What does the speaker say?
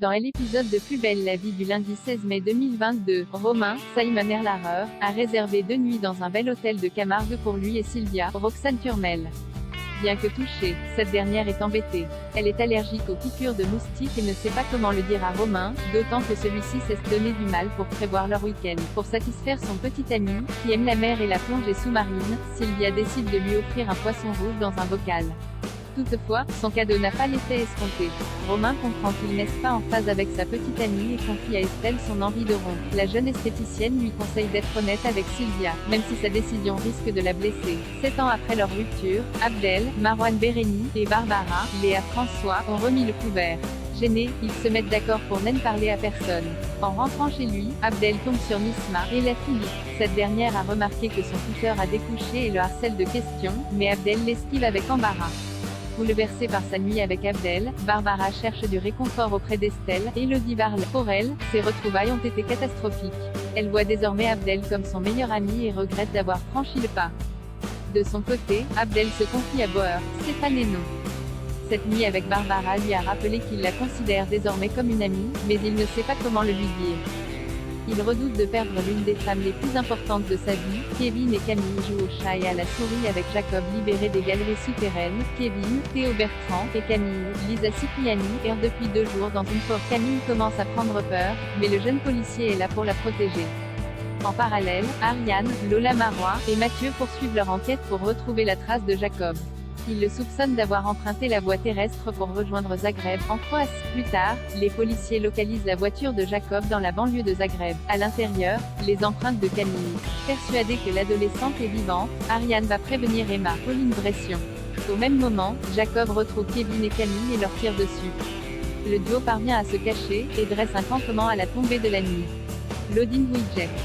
Dans l'épisode de Plus belle la vie du lundi 16 mai 2022, Romain, Simon Erlarer, a réservé 2 nuits dans un bel hôtel de Camargue pour lui et Sylvia, Roxane Turmel. Bien que touchée, cette dernière est embêtée. Elle est allergique aux piqûres de moustiques et ne sait pas comment le dire à Romain, d'autant que celui-ci cesse donner du mal pour prévoir leur week-end. Pour satisfaire son petit ami, qui aime la mer et la plongée sous-marine, Sylvia décide de lui offrir un poisson rouge dans un bocal. Toutefois, son cadeau n'a pas l'effet escompté. Romain comprend qu'il n'est pas en phase avec sa petite amie et confie à Estelle son envie de rompre. La jeune esthéticienne lui conseille d'être honnête avec Sylvia, même si sa décision risque de la blesser. 7 ans après leur rupture, Abdel, Marwan Béréni et Barbara, Léa François, ont remis le couvert. Gênés, ils se mettent d'accord pour n'en parler à personne. En rentrant chez lui, Abdel tombe sur Nisma et la Philippe. Cette dernière a remarqué que son tuteur a découché et le harcèle de questions, mais Abdel l'esquive avec embarras. Bouleversée par sa nuit avec Abdel, Barbara cherche du réconfort auprès d'Estelle, et Elodie Barle. Pour elle, ces retrouvailles ont été catastrophiques. Elle voit désormais Abdel comme son meilleur ami et regrette d'avoir franchi le pas. De son côté, Abdel se confie à Bauer, Stéphane et non. Cette nuit avec Barbara lui a rappelé qu'il la considère désormais comme une amie, mais il ne sait pas comment le lui dire. Il redoute de perdre l'une des femmes les plus importantes de sa vie. Kevin et Camille jouent au chat et à la souris avec Jacob libéré des galeries souterraines. Kevin, Théo Bertrand et Camille, Lisa Cipriani, errent depuis 2 jours dans une forêt. Camille commence à prendre peur, mais le jeune policier est là pour la protéger. En parallèle, Ariane, Lola Marois et Mathieu poursuivent leur enquête pour retrouver la trace de Jacob. Ils le soupçonnent d'avoir emprunté la voie terrestre pour rejoindre Zagreb, en Croatie. Plus tard, les policiers localisent la voiture de Jacob dans la banlieue de Zagreb. À l'intérieur, les empreintes de Camille. Persuadée que l'adolescente est vivante, Ariane va prévenir Emma, Pauline Bression. Au même moment, Jacob retrouve Kevin et Camille et leur tire dessus. Le duo parvient à se cacher, et dresse un campement à la tombée de la nuit. Loading widget.